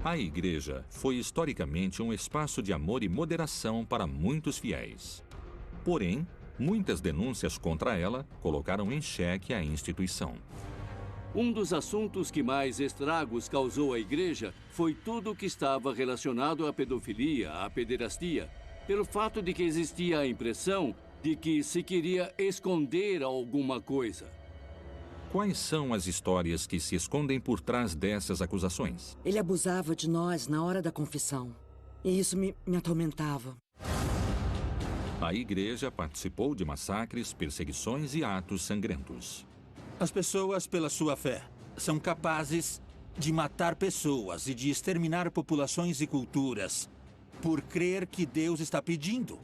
A igreja foi historicamente um espaço de amor e moderação para muitos fiéis. Porém, muitas denúncias contra ela colocaram em xeque a instituição. Um dos assuntos que mais estragos causou à igreja foi tudo o que estava relacionado à pedofilia, à pederastia, pelo fato de que existia a impressão de que se queria esconder alguma coisa. Quais são as histórias que se escondem por trás dessas acusações? Ele abusava de nós na hora da confissão. E isso me atormentava. A igreja participou de massacres, perseguições e atos sangrentos. As pessoas, pela sua fé, são capazes de matar pessoas e de exterminar populações e culturas por crer que Deus está pedindo.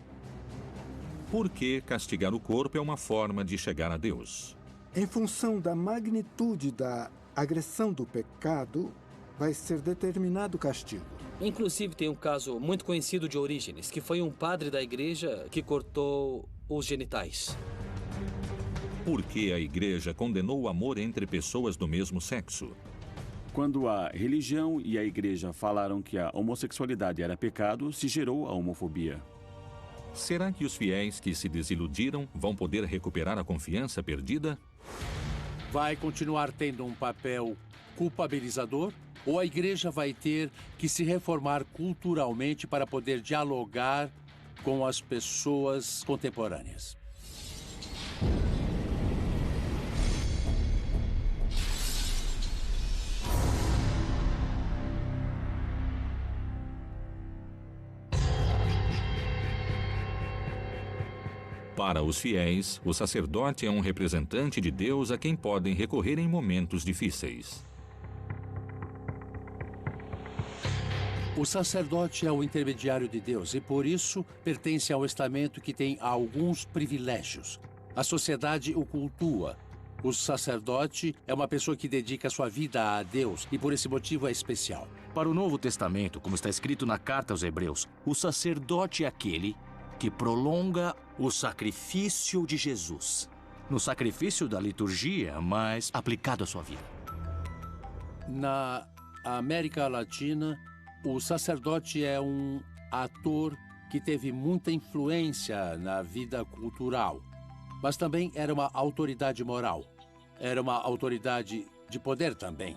Por que castigar o corpo é uma forma de chegar a Deus? Em função da magnitude da agressão do pecado, vai ser determinado o castigo. Inclusive, tem um caso muito conhecido de Orígenes, que foi um padre da igreja que cortou os genitais. Por que a igreja condenou o amor entre pessoas do mesmo sexo? Quando a religião e a igreja falaram que a homossexualidade era pecado, se gerou a homofobia. Será que os fiéis que se desiludiram vão poder recuperar a confiança perdida? Vai continuar tendo um papel culpabilizador? Ou a igreja vai ter que se reformar culturalmente para poder dialogar com as pessoas contemporâneas? Para os fiéis, o sacerdote é um representante de Deus a quem podem recorrer em momentos difíceis. O sacerdote é o intermediário de Deus e, por isso, pertence ao estamento que tem alguns privilégios. A sociedade o cultua. O sacerdote é uma pessoa que dedica sua vida a Deus e, por esse motivo, é especial. Para o Novo Testamento, como está escrito na Carta aos Hebreus, o sacerdote é aquele que prolonga o sacrifício de Jesus. No sacrifício da liturgia, mas aplicado à sua vida. Na América Latina, o sacerdote é um ator que teve muita influência na vida cultural, mas também era uma autoridade moral. Era uma autoridade de poder também.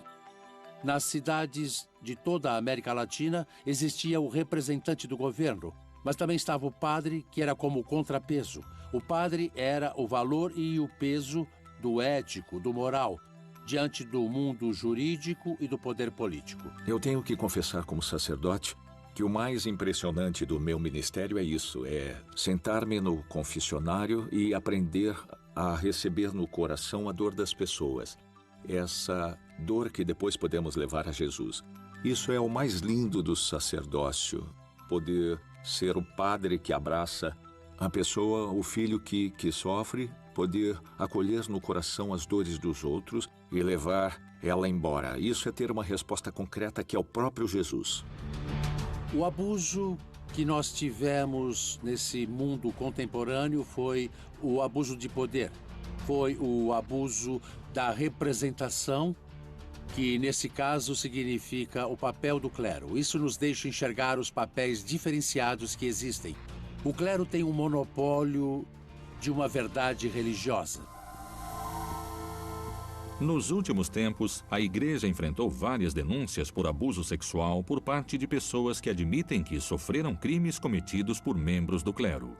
Nas cidades de toda a América Latina existia o representante do governo, mas também estava o padre, que era como contrapeso. O padre era o valor e o peso do ético, do moral, diante do mundo jurídico e do poder político. Eu tenho que confessar como sacerdote que o mais impressionante do meu ministério é isso, é sentar-me no confessionário e aprender a receber no coração a dor das pessoas. Essa dor que depois podemos levar a Jesus. Isso é o mais lindo do sacerdócio, poder ser o padre que abraça a pessoa, o filho que sofre, poder acolher no coração as dores dos outros e levar ela embora. Isso é ter uma resposta concreta que é o próprio Jesus. O abuso que nós tivemos nesse mundo contemporâneo foi o abuso de poder. Foi o abuso da representação, que nesse caso significa o papel do clero. Isso nos deixa enxergar os papéis diferenciados que existem. O clero tem um monopólio de uma verdade religiosa. Nos últimos tempos, a igreja enfrentou várias denúncias por abuso sexual por parte de pessoas que admitem que sofreram crimes cometidos por membros do clero.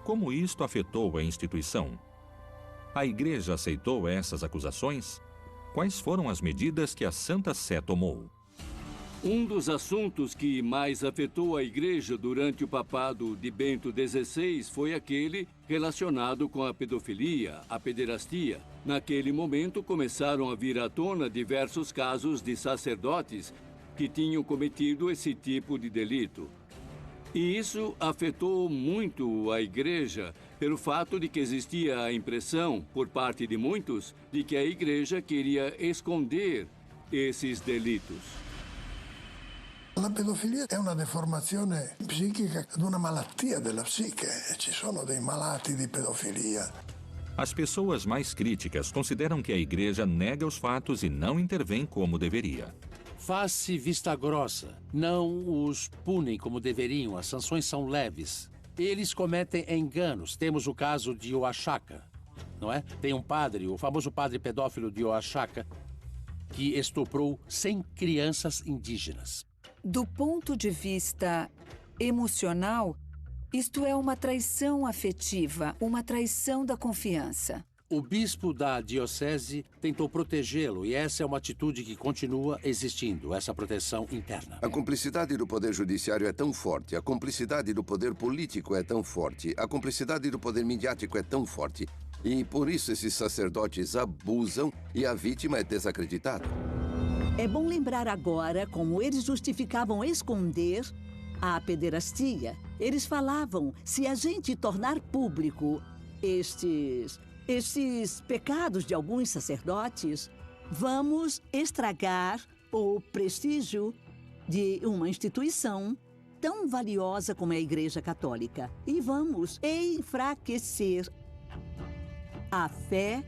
Como isto afetou a instituição? A igreja aceitou essas acusações? Quais foram as medidas que a Santa Sé tomou? Um dos assuntos que mais afetou a igreja durante o papado de Bento XVI foi aquele relacionado com a pedofilia, a pederastia. Naquele momento começaram a vir à tona diversos casos de sacerdotes que tinham cometido esse tipo de delito. E isso afetou muito a igreja pelo fato de que existia a impressão, por parte de muitos, de que a igreja queria esconder esses delitos. La pedofilia è una deformazione psichica di una malattia della psiche. Ci sono dei malati di pedofilia. As pessoas mais críticas consideram que a igreja nega os fatos e não intervém como deveria. faz-se vista grossa. Não os punem como deveriam, as sanções são leves. Eles cometem enganos. Temos o caso de Oaxaca, não é? Tem um padre, o famoso padre pedófilo de Oaxaca, que estuprou 100 crianças indígenas. Do ponto de vista emocional, isto é uma traição afetiva, uma traição da confiança. O bispo da diocese tentou protegê-lo e essa é uma atitude que continua existindo, essa proteção interna. A cumplicidade do poder judiciário é tão forte, a cumplicidade do poder político é tão forte, a cumplicidade do poder midiático é tão forte. E por isso esses sacerdotes abusam e a vítima é desacreditada. É bom lembrar agora como eles justificavam esconder a pederastia. Eles falavam, se a gente tornar público estes pecados de alguns sacerdotes, vamos estragar o prestígio de uma instituição tão valiosa como é a Igreja Católica. E vamos enfraquecer a fé,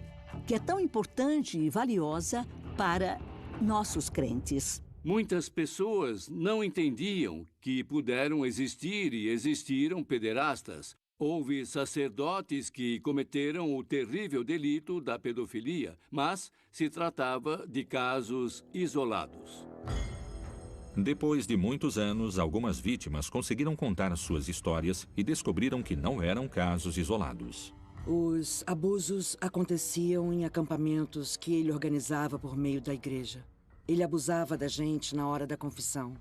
que é tão importante e valiosa para nossos crentes. Muitas pessoas não entendiam que puderam existir e existiram pederastas. Houve sacerdotes que cometeram o terrível delito da pedofilia, mas se tratava de casos isolados. Depois de muitos anos, algumas vítimas conseguiram contar suas histórias e descobriram que não eram casos isolados. Os abusos aconteciam em acampamentos que ele organizava por meio da igreja. Ele abusava da gente na hora da confissão.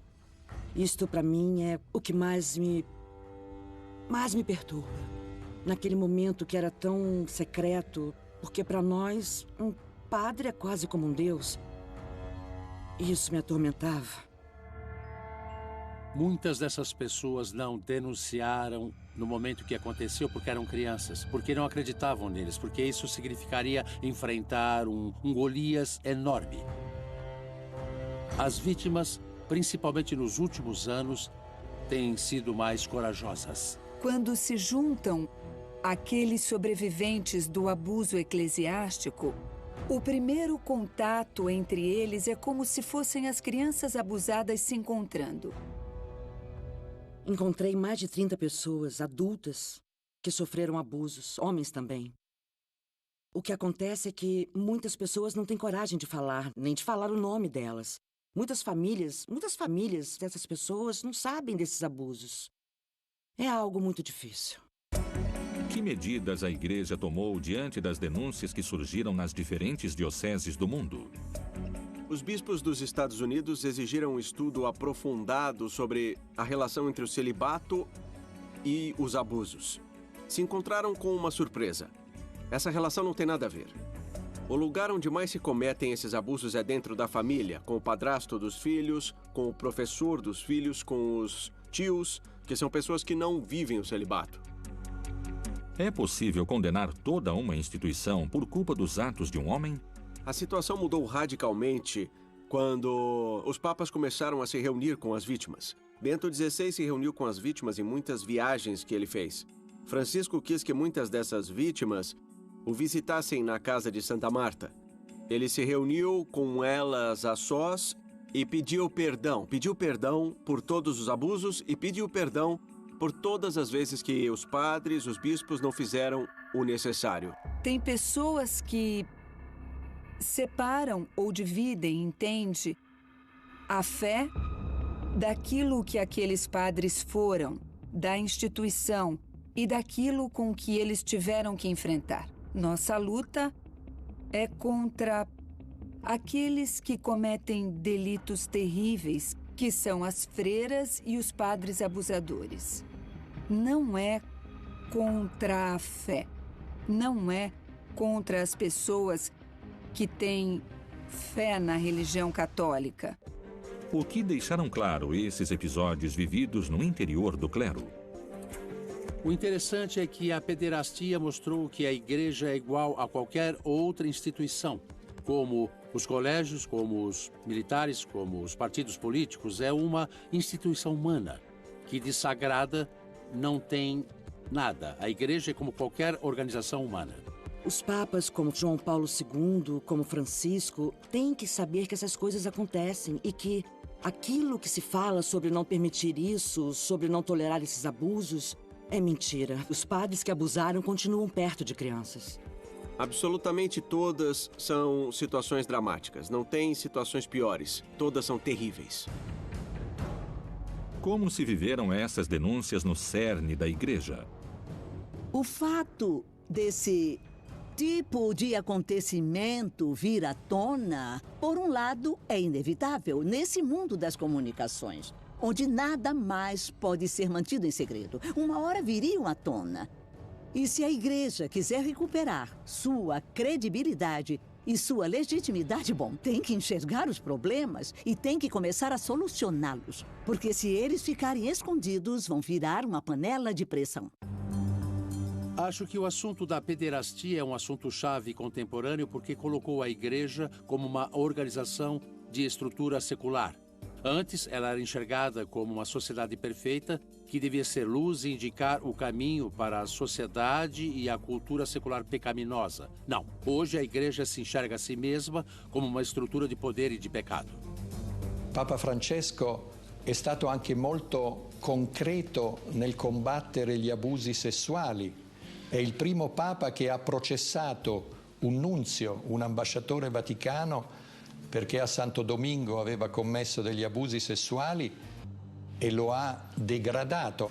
Isto, para mim, é o que mais me perturba. Naquele momento que era tão secreto, porque para nós, um padre é quase como um deus. Isso me atormentava. Muitas dessas pessoas não denunciaram no momento que aconteceu porque eram crianças, porque não acreditavam neles, porque isso significaria enfrentar um Golias enorme. As vítimas, principalmente nos últimos anos, têm sido mais corajosas. Quando se juntam aqueles sobreviventes do abuso eclesiástico, o primeiro contato entre eles é como se fossem as crianças abusadas se encontrando. Encontrei mais de 30 pessoas adultas que sofreram abusos, homens também. O que acontece é que muitas pessoas não têm coragem de falar, nem de falar o nome delas. Muitas famílias dessas pessoas não sabem desses abusos. É algo muito difícil. Que medidas a igreja tomou diante das denúncias que surgiram nas diferentes dioceses do mundo? Os bispos dos Estados Unidos exigiram um estudo aprofundado sobre a relação entre o celibato e os abusos. Se encontraram com uma surpresa. Essa relação não tem nada a ver. O lugar onde mais se cometem esses abusos é dentro da família, com o padrasto dos filhos, com o professor dos filhos, com os tios, que são pessoas que não vivem o celibato. É possível condenar toda uma instituição por culpa dos atos de um homem? A situação mudou radicalmente quando os papas começaram a se reunir com as vítimas. Bento XVI se reuniu com as vítimas em muitas viagens que ele fez. Francisco quis que muitas dessas vítimas o visitassem na casa de Santa Marta. Ele se reuniu com elas a sós e pediu perdão por todos os abusos e pediu perdão por todas as vezes que os padres, os bispos não fizeram o necessário. Tem pessoas que separam ou dividem, entende, a fé daquilo que aqueles padres foram, da instituição e daquilo com que eles tiveram que enfrentar. Nossa luta é contra aqueles que cometem delitos terríveis, que são as freiras e os padres abusadores. Não é contra a fé, não é contra as pessoas que têm fé na religião católica. O que deixaram claro esses episódios vividos no interior do clero? O interessante é que a pederastia mostrou que a igreja é igual a qualquer outra instituição, como os colégios, como os militares, como os partidos políticos. É uma instituição humana que de sagrada não tem nada. A igreja é como qualquer organização humana. Os papas, como João Paulo II, como Francisco, têm que saber que essas coisas acontecem e que aquilo que se fala sobre não permitir isso, sobre não tolerar esses abusos, é mentira. Os padres que abusaram continuam perto de crianças. Absolutamente todas são situações dramáticas. Não tem situações piores. Todas são terríveis. Como se viveram essas denúncias no cerne da igreja? O fato desse tipo de acontecimento vir à tona, por um lado, é inevitável nesse mundo das comunicações, onde nada mais pode ser mantido em segredo. Uma hora viriam à tona. E se a igreja quiser recuperar sua credibilidade e sua legitimidade, bom, tem que enxergar os problemas e tem que começar a solucioná-los. Porque se eles ficarem escondidos, vão virar uma panela de pressão. Acho que o assunto da pederastia é um assunto-chave contemporâneo porque colocou a igreja como uma organização de estrutura secular. Antes, ela era enxergada como uma sociedade perfeita que devia ser luz e indicar o caminho para a sociedade e a cultura secular pecaminosa. Não, hoje a igreja se enxerga a si mesma como uma estrutura de poder e de pecado. Papa Francesco è stato anche molto concreto nel combattere gli abusi sessuali. È il primo Papa che ha processato un nunzio, un ambasciatore vaticano, perché a Santo Domingo aveva commesso degli abusi sessuali e lo ha degradato.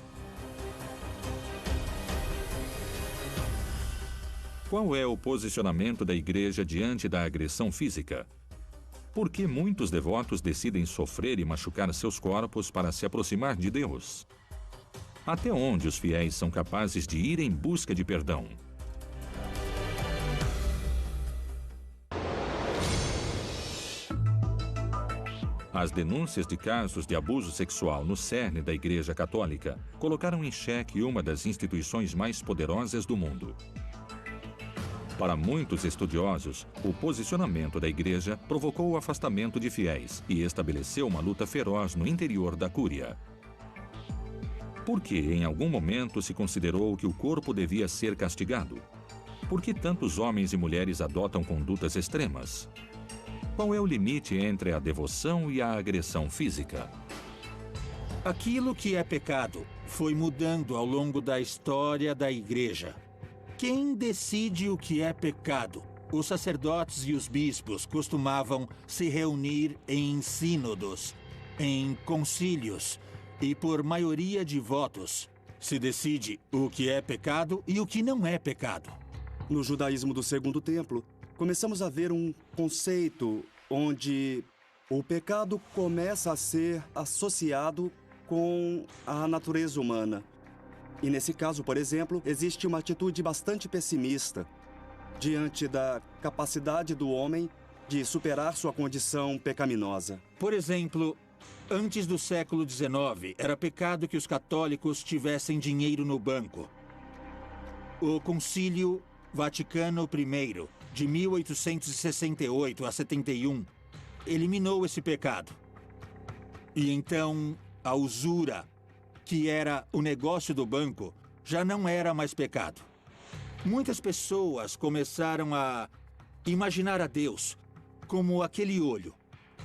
Qual é o posicionamento da igreja diante da agressão física? Por que muitos devotos decidem sofrer e machucar seus corpos para se aproximar de Deus? Até onde os fiéis são capazes de ir em busca de perdão? As denúncias de casos de abuso sexual no cerne da Igreja Católica colocaram em xeque uma das instituições mais poderosas do mundo. Para muitos estudiosos, o posicionamento da Igreja provocou o afastamento de fiéis e estabeleceu uma luta feroz no interior da Cúria. Por que, em algum momento, se considerou que o corpo devia ser castigado? Por que tantos homens e mulheres adotam condutas extremas? Qual é o limite entre a devoção e a agressão física? Aquilo que é pecado foi mudando ao longo da história da igreja. Quem decide o que é pecado? Os sacerdotes e os bispos costumavam se reunir em sínodos, em concílios, e por maioria de votos se decide o que é pecado e o que não é pecado. No judaísmo do Segundo Templo, começamos a ver um conceito onde o pecado começa a ser associado com a natureza humana. E nesse caso, por exemplo, existe uma atitude bastante pessimista diante da capacidade do homem de superar sua condição pecaminosa. Por exemplo, antes do século XIX, era pecado que os católicos tivessem dinheiro no banco. O Concílio Vaticano I, de 1868 a 71, eliminou esse pecado. E então, a usura, que era o negócio do banco, já não era mais pecado. Muitas pessoas começaram a imaginar a Deus como aquele olho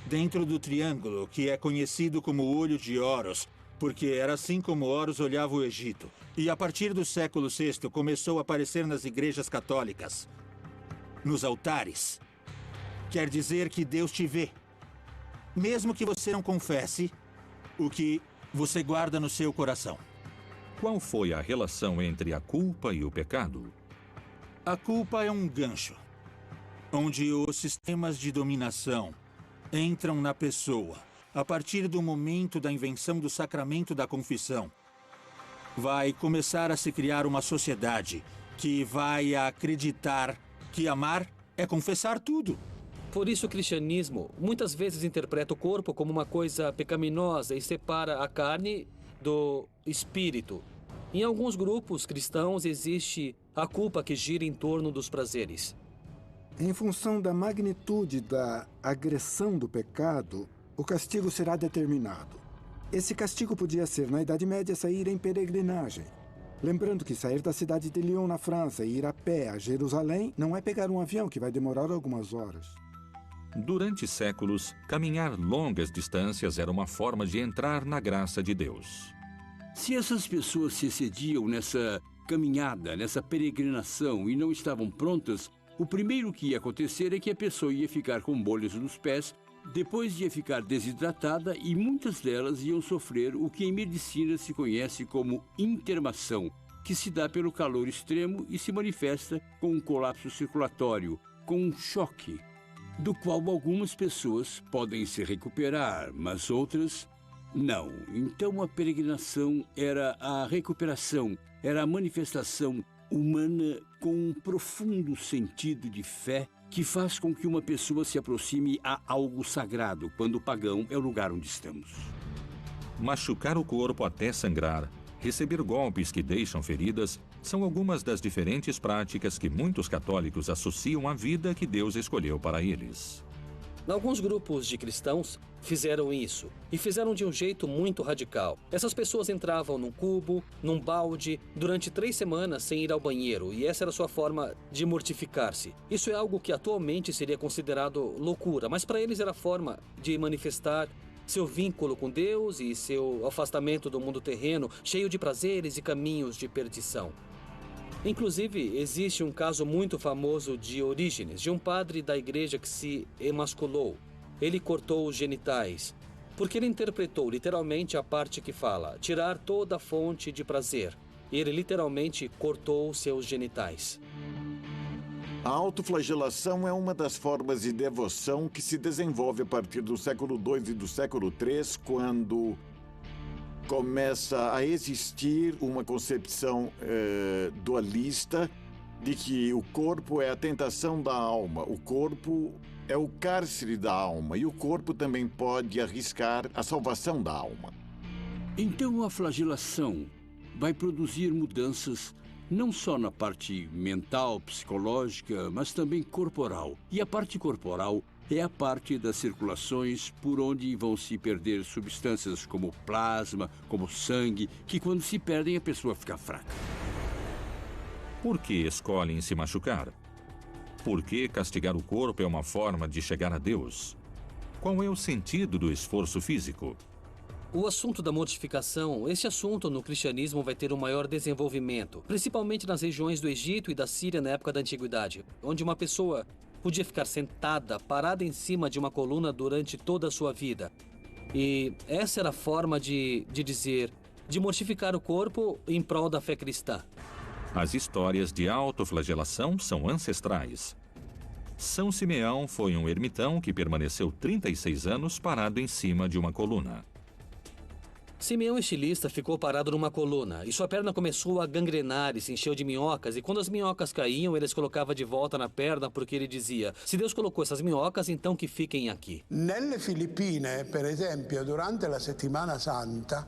dentro do triângulo que é conhecido como o olho de Horus, porque era assim como Horus olhava o Egito. E a partir do século VI começou a aparecer nas igrejas católicas, nos altares. Quer dizer que Deus te vê, mesmo que você não confesse o que você guarda no seu coração. Qual foi a relação entre a culpa e o pecado? A culpa é um gancho, onde os sistemas de dominação entram na pessoa. A partir do momento da invenção do sacramento da confissão, vai começar a se criar uma sociedade que vai acreditar que amar é confessar tudo. Por isso o cristianismo muitas vezes interpreta o corpo como uma coisa pecaminosa e separa a carne do espírito. Em alguns grupos cristãos existe a culpa que gira em torno dos prazeres. Em função da magnitude da agressão do pecado, o castigo será determinado. Esse castigo podia ser, na Idade Média, sair em peregrinagem. Lembrando que sair da cidade de Lyon, na França, e ir a pé a Jerusalém não é pegar um avião que vai demorar algumas horas. Durante séculos, caminhar longas distâncias era uma forma de entrar na graça de Deus. Se essas pessoas se excediam nessa caminhada, nessa peregrinação e não estavam prontas, o primeiro que ia acontecer é que a pessoa ia ficar com bolhas nos pés, depois ia ficar desidratada e muitas delas iam sofrer o que em medicina se conhece como intermação, que se dá pelo calor extremo e se manifesta com um colapso circulatório, com um choque, do qual algumas pessoas podem se recuperar, mas outras não. Então a peregrinação era a recuperação, era a manifestação humana com um profundo sentido de fé que faz com que uma pessoa se aproxime a algo sagrado, quando o pagão é o lugar onde estamos. Machucar o corpo até sangrar, receber golpes que deixam feridas, são algumas das diferentes práticas que muitos católicos associam à vida que Deus escolheu para eles. Alguns grupos de cristãos fizeram isso, e fizeram de um jeito muito radical. Essas pessoas entravam num cubo, num balde, durante 3 semanas sem ir ao banheiro, e essa era a sua forma de mortificar-se. Isso é algo que atualmente seria considerado loucura, mas para eles era a forma de manifestar seu vínculo com Deus e seu afastamento do mundo terreno, cheio de prazeres e caminhos de perdição. Inclusive, existe um caso muito famoso de Orígenes, de um padre da igreja que se emasculou. Ele cortou os genitais, porque ele interpretou literalmente a parte que fala, tirar toda a fonte de prazer. E ele literalmente cortou seus genitais. A autoflagelação é uma das formas de devoção que se desenvolve a partir do século II e do século III, quando começa a existir uma concepção dualista de que o corpo é a tentação da alma, o corpo é o cárcere da alma e o corpo também pode arriscar a salvação da alma. Então a flagelação vai produzir mudanças não só na parte mental, psicológica, mas também corporal. E a parte corporal é a parte das circulações por onde vão se perder substâncias como plasma, como sangue, que quando se perdem a pessoa fica fraca. Por que escolhem se machucar? Por que castigar o corpo é uma forma de chegar a Deus? Qual é o sentido do esforço físico? O assunto da mortificação, esse assunto no cristianismo vai ter um maior desenvolvimento, principalmente nas regiões do Egito e da Síria na época da Antiguidade, onde uma pessoa podia ficar sentada, parada em cima de uma coluna durante toda a sua vida. E essa era a forma de mortificar o corpo em prol da fé cristã. As histórias de autoflagelação são ancestrais. São Simeão foi um ermitão que permaneceu 36 anos parado em cima de uma coluna. Simeão, estilista, ficou parado numa coluna e sua perna começou a gangrenar e se encheu de minhocas. E quando as minhocas caíam, ele as colocava de volta na perna porque ele dizia: se Deus colocou essas minhocas, então que fiquem aqui. Nelle Filippine, per esempio, durante la Settimana Santa,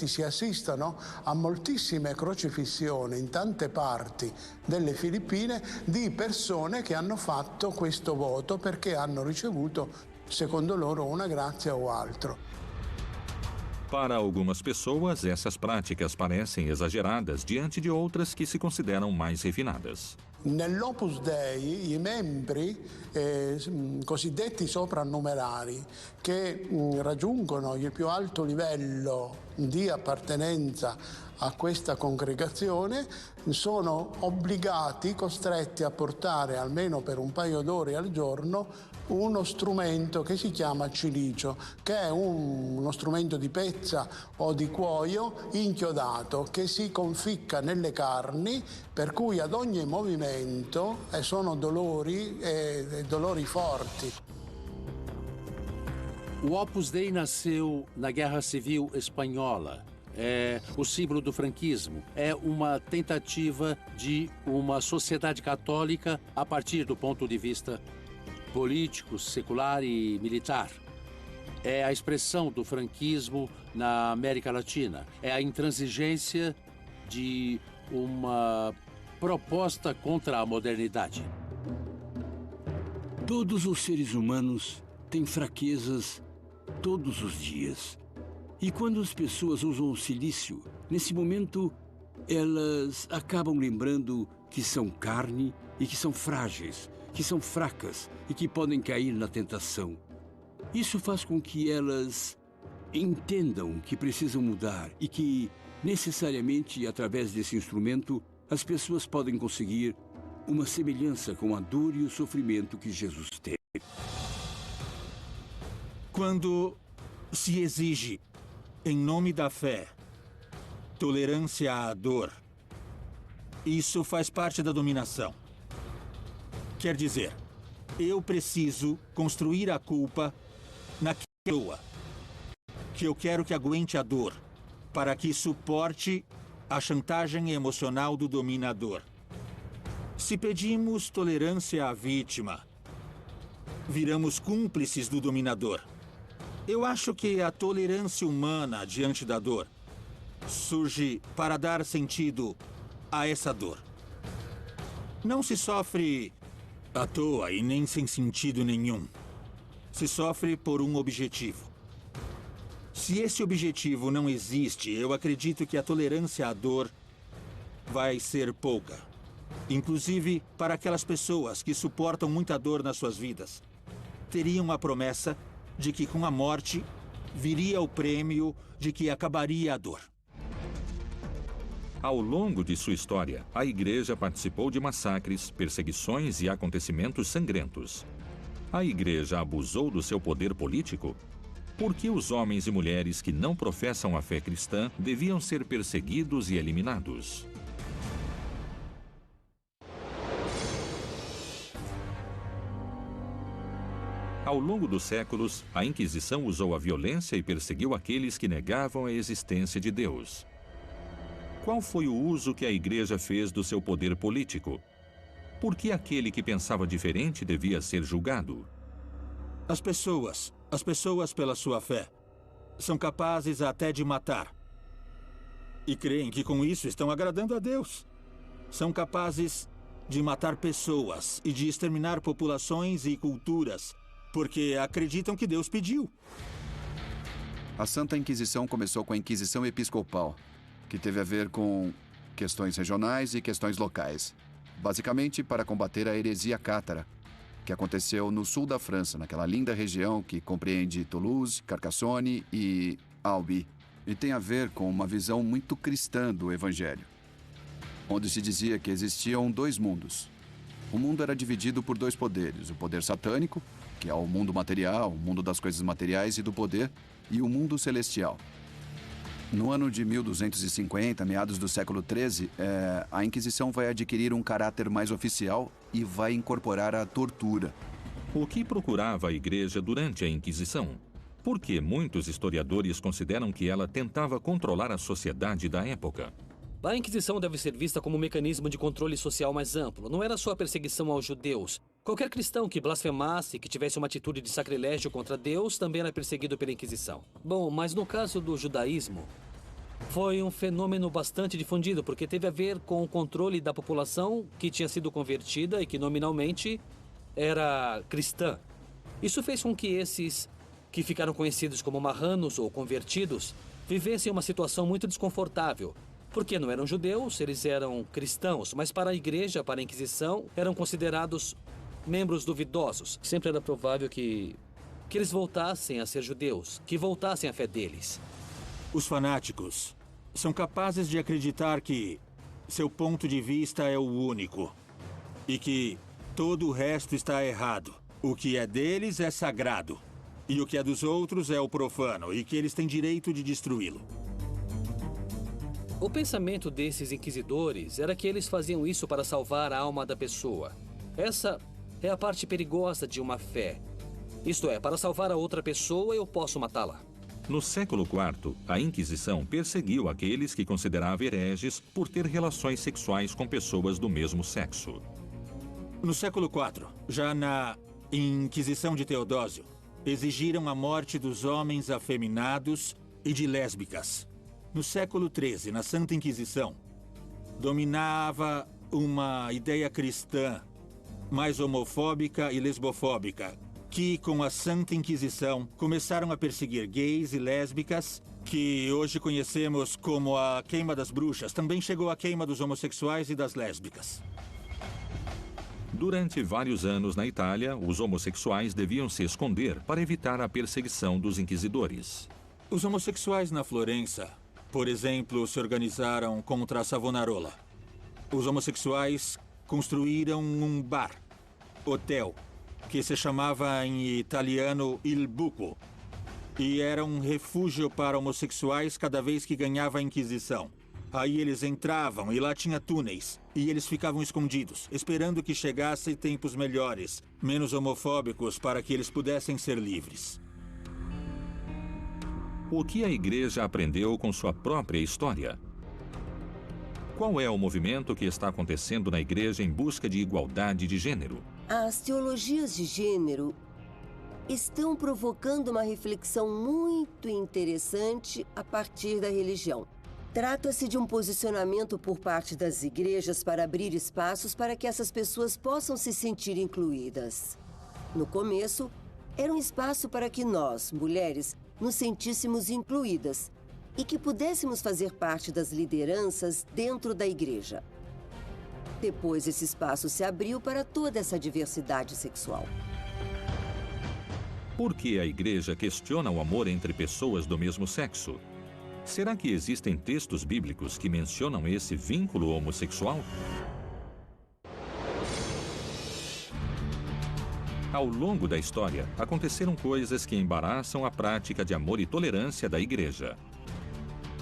si assistono a moltissime crocifissioni in tante parti delle Filippine di persone che hanno fatto questo voto perché hanno ricevuto, secondo loro, una grazia o altro. Para algumas pessoas, essas práticas parecem exageradas diante de outras que se consideram mais refinadas. Nell'Opus Dei i membri cosiddetti soprannumerari che raggiungono il più alto livello di appartenenza a questa congregazione sono obbligati, costretti a portare almeno per un paio d'ore al giorno uno strumento che si chiama cilicio, che è uno strumento di pezza o di cuoio inchiodato che si conficca nelle carni, per cui ad ogni movimento sono dolori forti. O Opus Dei nasceu na Guerra Civil Espanhola. É o símbolo do franquismo. É uma tentativa de uma sociedade católica a partir do ponto de vista político, secular e militar. É a expressão do franquismo na América Latina. É a intransigência de uma proposta contra a modernidade. Todos os seres humanos têm fraquezas todos os dias. E quando as pessoas usam o silício, nesse momento, elas acabam lembrando que são carne e que são frágeis, que são fracas e que podem cair na tentação. Isso faz com que elas entendam que precisam mudar e que, necessariamente, através desse instrumento, as pessoas podem conseguir uma semelhança com a dor e o sofrimento que Jesus teve. Quando se exige, em nome da fé, tolerância à dor, isso faz parte da dominação. Quer dizer, eu preciso construir a culpa naquela pessoa que eu quero que aguente a dor, para que suporte a chantagem emocional do dominador. Se pedimos tolerância à vítima, viramos cúmplices do dominador. Eu acho que a tolerância humana diante da dor surge para dar sentido a essa dor. Não se sofre à toa e nem sem sentido nenhum. Se sofre por um objetivo. Se esse objetivo não existe, eu acredito que a tolerância à dor vai ser pouca. Inclusive para aquelas pessoas que suportam muita dor nas suas vidas. Teriam a promessa de que com a morte viria o prêmio de que acabaria a dor. Ao longo de sua história, a Igreja participou de massacres, perseguições e acontecimentos sangrentos. A Igreja abusou do seu poder político? Por que os homens e mulheres que não professam a fé cristã deviam ser perseguidos e eliminados? Ao longo dos séculos, a Inquisição usou a violência e perseguiu aqueles que negavam a existência de Deus. Qual foi o uso que a Igreja fez do seu poder político? Por que aquele que pensava diferente devia ser julgado? As pessoas pela sua fé, são capazes até de matar. E creem que com isso estão agradando a Deus. São capazes de matar pessoas e de exterminar populações e culturas, porque acreditam que Deus pediu. A Santa Inquisição começou com a Inquisição Episcopal, que teve a ver com questões regionais e questões locais. Basicamente para combater a heresia cátara, que aconteceu no sul da França, naquela linda região que compreende Toulouse, Carcassonne e Albi. E tem a ver com uma visão muito cristã do Evangelho, onde se dizia que existiam dois mundos. O mundo era dividido por dois poderes, o poder satânico, que é o mundo material, o mundo das coisas materiais e do poder, e o mundo celestial. No ano de 1250, meados do século XIII, a Inquisição vai adquirir um caráter mais oficial e vai incorporar a tortura. O que procurava a Igreja durante a Inquisição? Por que muitos historiadores consideram que ela tentava controlar a sociedade da época? A Inquisição deve ser vista como um mecanismo de controle social mais amplo. Não era só a perseguição aos judeus. Qualquer cristão que blasfemasse, que tivesse uma atitude de sacrilégio contra Deus, também era perseguido pela Inquisição. Bom, mas no caso do judaísmo, foi um fenômeno bastante difundido, porque teve a ver com o controle da população que tinha sido convertida e que nominalmente era cristã. Isso fez com que esses que ficaram conhecidos como marranos ou convertidos vivessem uma situação muito desconfortável. Porque não eram judeus, eles eram cristãos, mas para a Igreja, para a Inquisição, eram considerados membros duvidosos. Sempre era provável que eles voltassem a ser judeus, que voltassem à fé deles. Os fanáticos são capazes de acreditar que seu ponto de vista é o único e que todo o resto está errado. O que é deles é sagrado e o que é dos outros é o profano e que eles têm direito de destruí-lo. O pensamento desses inquisidores era que eles faziam isso para salvar a alma da pessoa. Essa é a parte perigosa de uma fé. Isto é, para salvar a outra pessoa, eu posso matá-la. No século IV, a Inquisição perseguiu aqueles que considerava hereges por ter relações sexuais com pessoas do mesmo sexo. No século IV, já na Inquisição de Teodósio, exigiram a morte dos homens afeminados e de lésbicas. No século XIII, na Santa Inquisição, dominava uma ideia cristã mais homofóbica e lesbofóbica, que, com a Santa Inquisição, começaram a perseguir gays e lésbicas que hoje conhecemos como a queima das bruxas, também chegou a queima dos homossexuais e das lésbicas. Durante vários anos na Itália, os homossexuais deviam se esconder para evitar a perseguição dos inquisidores. Os homossexuais na Florença, por exemplo, se organizaram contra a Savonarola. Os homossexuais construíram um bar, hotel, que se chamava em italiano Il Buco, e era um refúgio para homossexuais cada vez que ganhava a Inquisição. Aí eles entravam e lá tinha túneis, e eles ficavam escondidos, esperando que chegassem tempos melhores, menos homofóbicos, para que eles pudessem ser livres. O que a Igreja aprendeu com sua própria história? Qual é o movimento que está acontecendo na Igreja em busca de igualdade de gênero? As teologias de gênero estão provocando uma reflexão muito interessante a partir da religião. Trata-se de um posicionamento por parte das igrejas para abrir espaços para que essas pessoas possam se sentir incluídas. No começo, era um espaço para que nós, mulheres, nos sentíssemos incluídas e que pudéssemos fazer parte das lideranças dentro da igreja. Depois, esse espaço se abriu para toda essa diversidade sexual. Por que a Igreja questiona o amor entre pessoas do mesmo sexo? Será que existem textos bíblicos que mencionam esse vínculo homossexual? Ao longo da história, aconteceram coisas que embaraçam a prática de amor e tolerância da Igreja.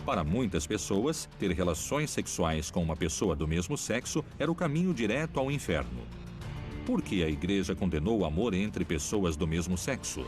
Para muitas pessoas, ter relações sexuais com uma pessoa do mesmo sexo era o caminho direto ao inferno. Por que a Igreja condenou o amor entre pessoas do mesmo sexo?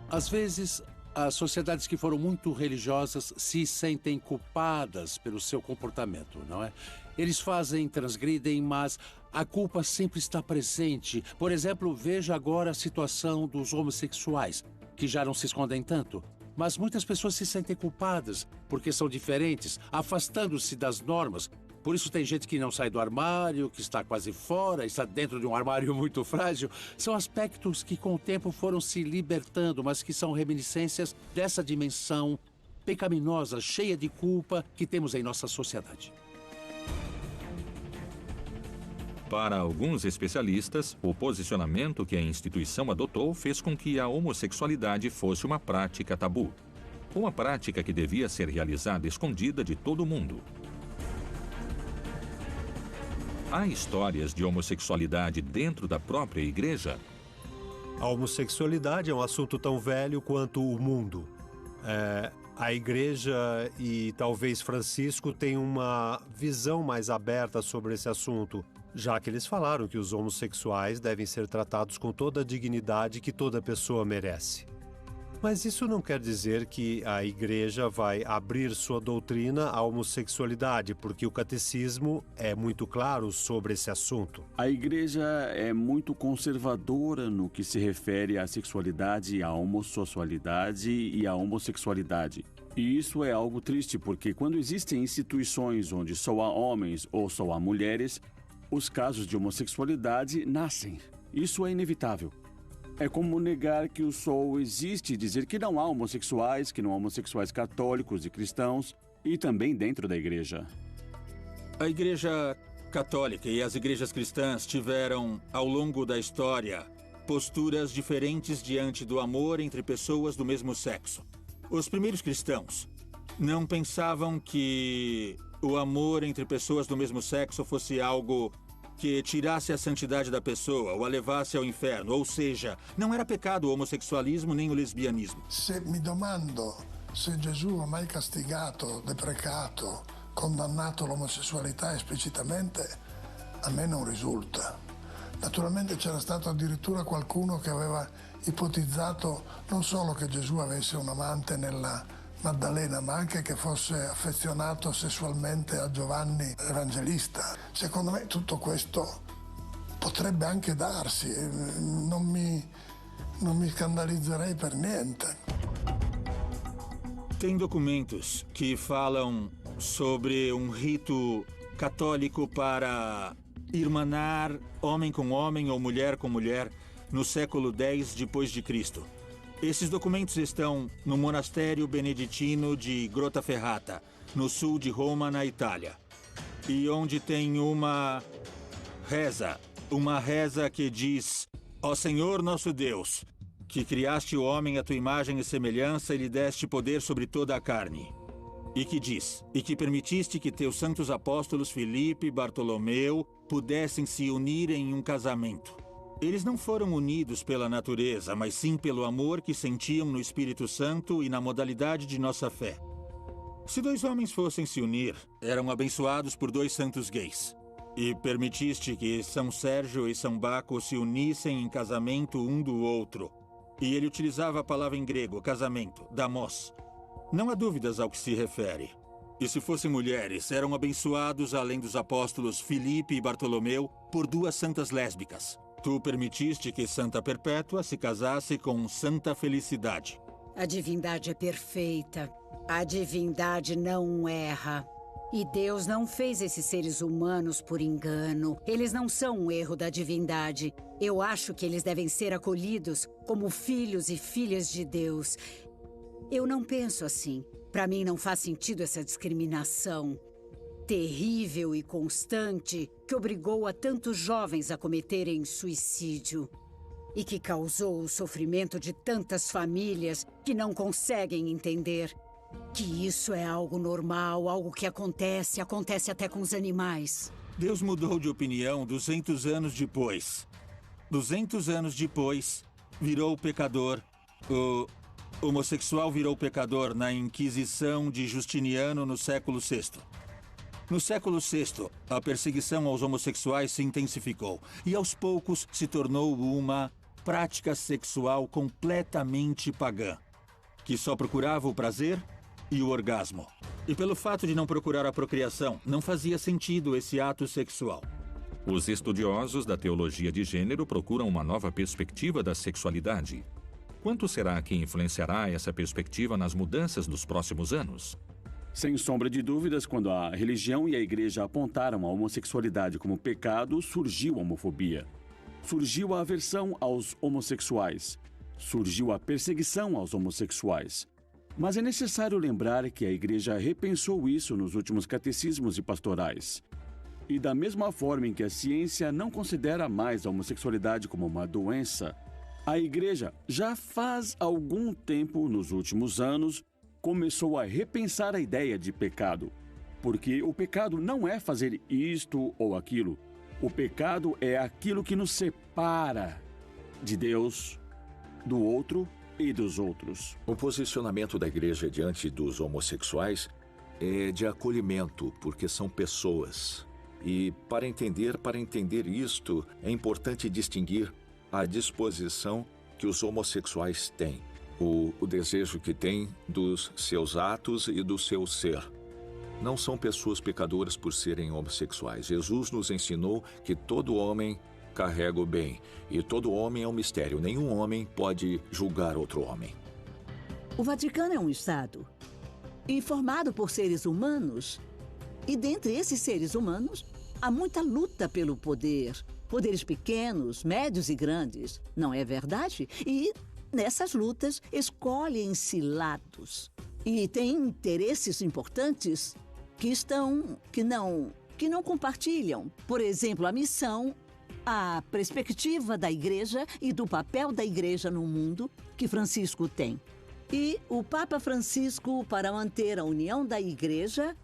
Às vezes, as sociedades que foram muito religiosas se sentem culpadas pelo seu comportamento, não é? Eles transgridem, mas a culpa sempre está presente. Por exemplo, veja agora a situação dos homossexuais, que já não se escondem tanto. Mas muitas pessoas se sentem culpadas porque são diferentes, afastando-se das normas. Por isso tem gente que não sai do armário, que está quase fora, está dentro de um armário muito frágil. São aspectos que com o tempo foram se libertando, mas que são reminiscências dessa dimensão pecaminosa, cheia de culpa que temos em nossa sociedade. Para alguns especialistas, o posicionamento que a instituição adotou fez com que a homossexualidade fosse uma prática tabu. Uma prática que devia ser realizada escondida de todo mundo. Há histórias de homossexualidade dentro da própria Igreja? A homossexualidade é um assunto tão velho quanto o mundo. A Igreja e talvez Francisco têm uma visão mais aberta sobre esse assunto, já que eles falaram que os homossexuais devem ser tratados com toda a dignidade que toda pessoa merece. Mas isso não quer dizer que a Igreja vai abrir sua doutrina à homossexualidade, porque o catecismo é muito claro sobre esse assunto. A Igreja é muito conservadora no que se refere à sexualidade, à homossexualidade e à homossexualidade. E isso é algo triste, porque quando existem instituições onde só há homens ou só há mulheres, os casos de homossexualidade nascem. Isso é inevitável. É como negar que o sol existe e dizer que não há homossexuais, que não há homossexuais católicos e cristãos, e também dentro da Igreja. A Igreja Católica e as igrejas cristãs tiveram, ao longo da história, posturas diferentes diante do amor entre pessoas do mesmo sexo. Os primeiros cristãos não pensavam que o amor entre pessoas do mesmo sexo fosse algo que tirasse a santidade da pessoa ou a levasse ao inferno. Ou seja, não era pecado o homossexualismo nem o lesbianismo. Se mi domando se Gesù ha mai castigato, deprecato, condannato l'omosessualità esplicitamente, a me non risulta. Naturalmente c'era stato addirittura qualcuno che aveva ipotizzato non solo che Gesù avesse un amante nella Maddalena, ma anche che fosse affezionato sessualmente a Giovanni Evangelista. Secondo me tutto questo potrebbe anche darsi, non mi scandalizzerei per niente. Tem documentos que falam sobre um rito católico para irmanar homem com homem ou mulher com mulher no século X depois de Cristo. Esses documentos estão no monastério beneditino de Grottaferrata, no sul de Roma, na Itália. E onde tem uma reza que diz: Ó Senhor nosso Deus, que criaste o homem à tua imagem e semelhança e lhe deste poder sobre toda a carne. E que diz: e que permitiste que teus santos apóstolos Filipe e Bartolomeu pudessem se unir em um casamento. Eles não foram unidos pela natureza, mas sim pelo amor que sentiam no Espírito Santo e na modalidade de nossa fé. Se dois homens fossem se unir, eram abençoados por dois santos gays. E permitiste que São Sérgio e São Baco se unissem em casamento um do outro. E ele utilizava a palavra em grego, casamento, damos. Não há dúvidas ao que se refere. E se fossem mulheres, eram abençoados, além dos apóstolos Filipe e Bartolomeu, por duas santas lésbicas. Tu permitiste que Santa Perpétua se casasse com Santa Felicidade. A divindade é perfeita. A divindade não erra. E Deus não fez esses seres humanos por engano. Eles não são um erro da divindade. Eu acho que eles devem ser acolhidos como filhos e filhas de Deus. Eu não penso assim. Para mim não faz sentido essa discriminação terrível e constante que obrigou a tantos jovens a cometerem suicídio e que causou o sofrimento de tantas famílias que não conseguem entender que isso é algo normal, algo que acontece até com os animais. Deus mudou de opinião 200 anos depois. 200 anos depois, virou pecador. O homossexual virou pecador na Inquisição de Justiniano no século VI. No século VI, a perseguição aos homossexuais se intensificou e, aos poucos, se tornou uma prática sexual completamente pagã, que só procurava o prazer e o orgasmo. E pelo fato de não procurar a procriação, não fazia sentido esse ato sexual. Os estudiosos da teologia de gênero procuram uma nova perspectiva da sexualidade. Quanto será que influenciará essa perspectiva nas mudanças dos próximos anos? Sem sombra de dúvidas, quando a religião e a igreja apontaram a homossexualidade como pecado, surgiu a homofobia. Surgiu a aversão aos homossexuais. Surgiu a perseguição aos homossexuais. Mas é necessário lembrar que a igreja repensou isso nos últimos catecismos e pastorais. E da mesma forma em que a ciência não considera mais a homossexualidade como uma doença, a igreja já faz algum tempo, nos últimos anos, começou a repensar a ideia de pecado. Porque o pecado não é fazer isto ou aquilo. O pecado é aquilo que nos separa de Deus, do outro e dos outros. O posicionamento da igreja diante dos homossexuais é de acolhimento, porque são pessoas. E para entender isto, é importante distinguir a disposição que os homossexuais têm. O desejo que têm dos seus atos e do seu ser. Não são pessoas pecadoras por serem homossexuais. Jesus nos ensinou que todo homem carrega o bem. E todo homem é um mistério. Nenhum homem pode julgar outro homem. O Vaticano é um Estado. E formado por seres humanos. E dentre esses seres humanos, há muita luta pelo poder. Poderes pequenos, médios e grandes. Não é verdade? E nessas lutas, escolhem-se lados. E têm interesses importantes que não compartilham. Por exemplo, a missão, a perspectiva da igreja e do papel da igreja no mundo que Francisco tem. E o Papa Francisco, para manter a união da igreja,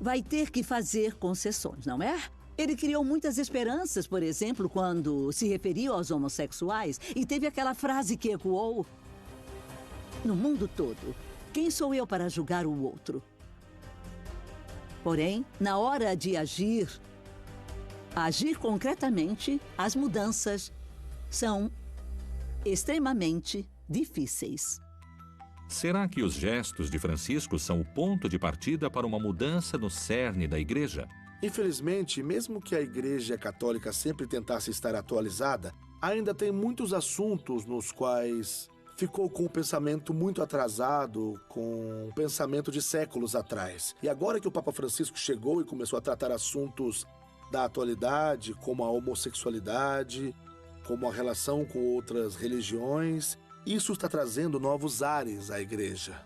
vai ter que fazer concessões, não é? Ele criou muitas esperanças, por exemplo, quando se referiu aos homossexuais e teve aquela frase que ecoou no mundo todo: quem sou eu para julgar o outro? Porém, na hora de agir concretamente, as mudanças são extremamente difíceis. Será que os gestos de Francisco são o ponto de partida para uma mudança no cerne da igreja? Infelizmente, mesmo que a Igreja Católica sempre tentasse estar atualizada, ainda tem muitos assuntos nos quais ficou com o pensamento muito atrasado, com o pensamento de séculos atrás. E agora que o Papa Francisco chegou e começou a tratar assuntos da atualidade, como a homossexualidade, como a relação com outras religiões, Isso está trazendo novos ares à igreja.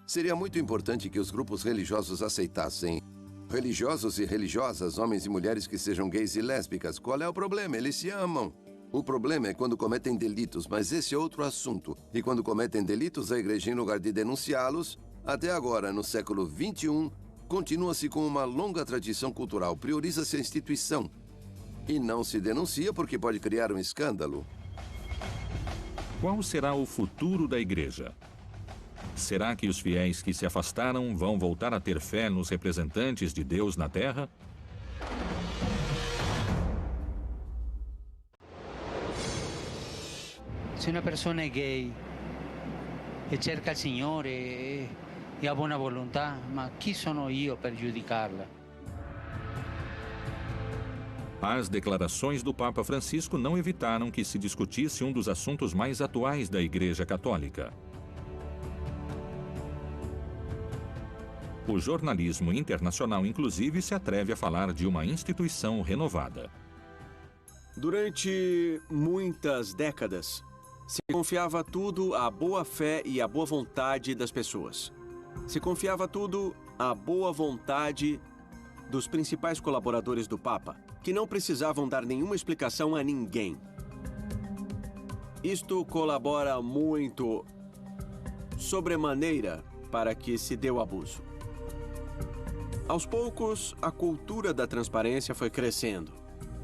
Seria muito importante que os grupos religiosos aceitassem religiosos e religiosas, homens e mulheres que sejam gays e lésbicas. Qual é o problema? Eles se amam. O problema é quando cometem delitos, mas esse é outro assunto. E quando cometem delitos, a igreja, em lugar de denunciá-los, até agora, no século XXI, continua-se com uma longa tradição cultural. Prioriza-se a instituição. E não se denuncia porque pode criar um escândalo. Qual será o futuro da igreja? Será que os fiéis que se afastaram vão voltar a ter fé nos representantes de Deus na Terra? Se uma pessoa é gay e cerca o Senhor e ha buona volontà, ma chi sono io per giudicarla? As declarações do Papa Francisco não evitaram que se discutisse um dos assuntos mais atuais da Igreja Católica. O jornalismo internacional, inclusive, se atreve a falar de uma instituição renovada. Durante muitas décadas, se confiava tudo à boa fé e à boa vontade das pessoas. Se confiava tudo à boa vontade dos principais colaboradores do Papa, que não precisavam dar nenhuma explicação a ninguém. Isto colabora muito, sobremaneira, para que se dê o abuso. Aos poucos, a cultura da transparência foi crescendo.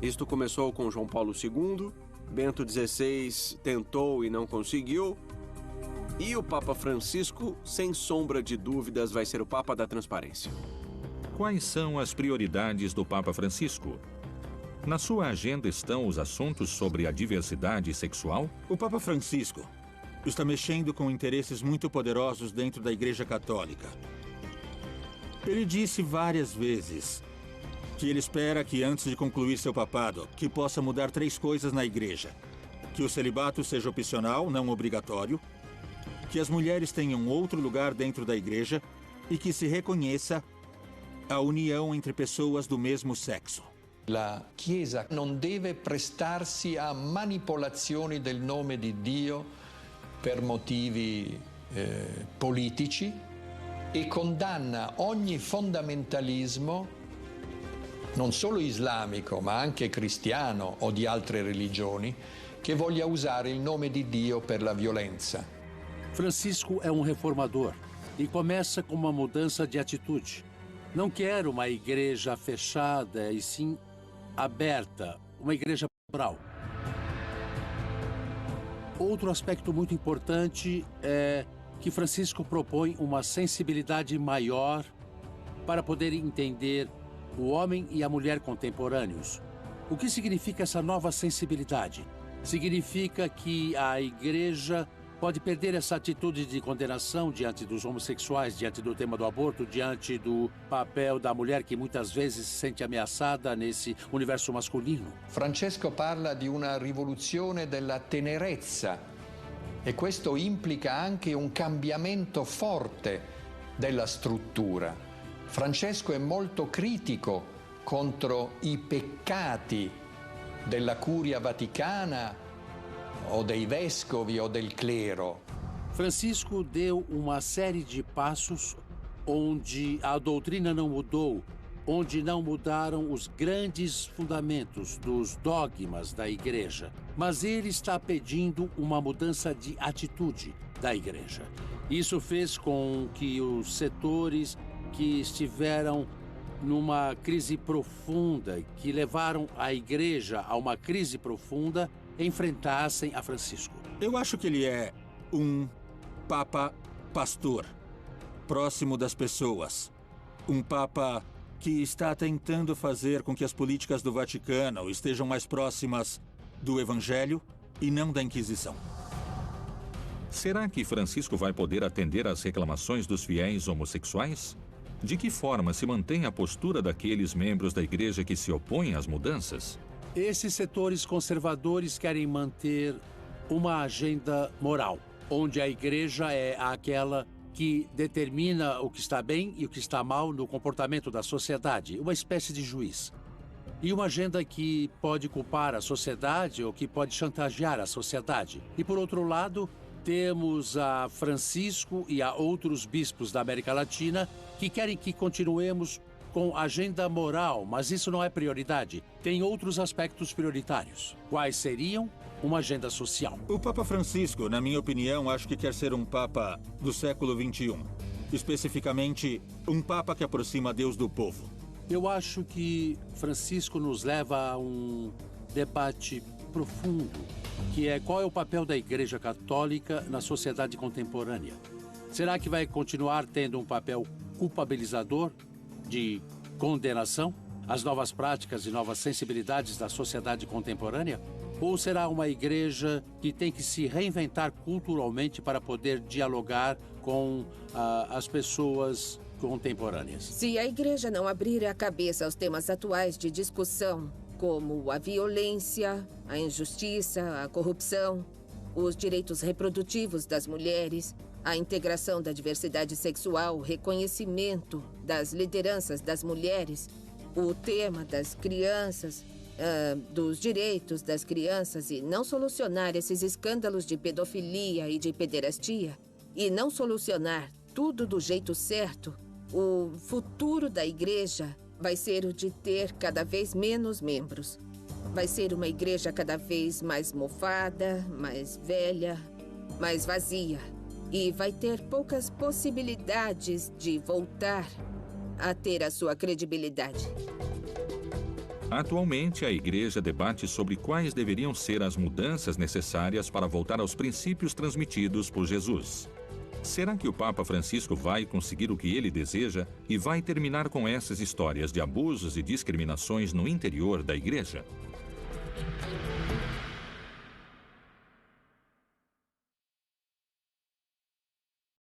Isto começou com João Paulo II, Bento XVI tentou e não conseguiu, e o Papa Francisco, sem sombra de dúvidas, vai ser o Papa da transparência. Quais são as prioridades do Papa Francisco? Na sua agenda estão os assuntos sobre a diversidade sexual? O Papa Francisco está mexendo com interesses muito poderosos dentro da Igreja Católica. Ele disse várias vezes que ele espera que, antes de concluir seu papado, que possa mudar 3 coisas na igreja. Que o celibato seja opcional, não obrigatório, que as mulheres tenham outro lugar dentro da igreja e que se reconheça a união entre pessoas do mesmo sexo. La Chiesa non deve prestarsi a manipolazioni del nome di Dio per motivi politici e condanna ogni fondamentalismo, non solo islamico, ma anche cristiano o di altre religioni, che voglia usare il nome di Dio per la violenza. Francisco é um reformador e começa com uma mudança de atitude. Não quer uma igreja fechada e sim aberta, uma igreja plural. Outro aspecto muito importante é que Francisco propõe uma sensibilidade maior para poder entender o homem e a mulher contemporâneos. O que significa essa nova sensibilidade? Significa que a igreja pode perder essa atitude de condenação diante dos homossexuais, diante do tema do aborto, diante do papel da mulher que muitas vezes se sente ameaçada nesse universo masculino. Francesco parla di una rivoluzione della tenerezza e questo implica anche un cambiamento forte della struttura. Francesco è molto critico contro i peccati della Curia Vaticana o dei vescovi o del clero. Francisco deu uma série de passos onde a doutrina não mudou, onde não mudaram os grandes fundamentos dos dogmas da igreja. Mas ele está pedindo uma mudança de atitude da igreja. Isso fez com que os setores que estiveram numa crise profunda, que levaram a igreja a uma crise profunda, enfrentassem a Francisco. Eu acho que ele é um Papa pastor, próximo das pessoas. Um Papa que está tentando fazer com que as políticas do Vaticano estejam mais próximas do Evangelho e não da Inquisição. Será que Francisco vai poder atender às reclamações dos fiéis homossexuais? De que forma se mantém a postura daqueles membros da igreja que se opõem às mudanças? Esses setores conservadores querem manter uma agenda moral, onde a igreja é aquela que determina o que está bem e o que está mal no comportamento da sociedade, uma espécie de juiz. E uma agenda que pode culpar a sociedade ou que pode chantagear a sociedade. E, por outro lado, temos a Francisco e a outros bispos da América Latina que querem que continuemos com agenda moral, mas isso não é prioridade. Tem outros aspectos prioritários. Quais seriam? Uma agenda social. O Papa Francisco, na minha opinião, acho que quer ser um Papa do século XXI. Especificamente, um Papa que aproxima Deus do povo. Eu acho que Francisco nos leva a um debate profundo, que é qual é o papel da Igreja Católica na sociedade contemporânea. Será que vai continuar tendo um papel culpabilizador, de condenação, às novas práticas e novas sensibilidades da sociedade contemporânea? Ou será uma igreja que tem que se reinventar culturalmente para poder dialogar com as pessoas contemporâneas? Se a igreja não abrir a cabeça aos temas atuais de discussão, como a violência, a injustiça, a corrupção, os direitos reprodutivos das mulheres, a integração da diversidade sexual, o reconhecimento das lideranças das mulheres, o tema das crianças, dos direitos das crianças, e não solucionar esses escândalos de pedofilia e de pederastia, e não solucionar tudo do jeito certo, o futuro da igreja vai ser o de ter cada vez menos membros. Vai ser uma igreja cada vez mais mofada, mais velha, mais vazia. E vai ter poucas possibilidades de voltar a ter a sua credibilidade. Atualmente, a Igreja debate sobre quais deveriam ser as mudanças necessárias para voltar aos princípios transmitidos por Jesus. Será que o Papa Francisco vai conseguir o que ele deseja e vai terminar com essas histórias de abusos e discriminações no interior da Igreja?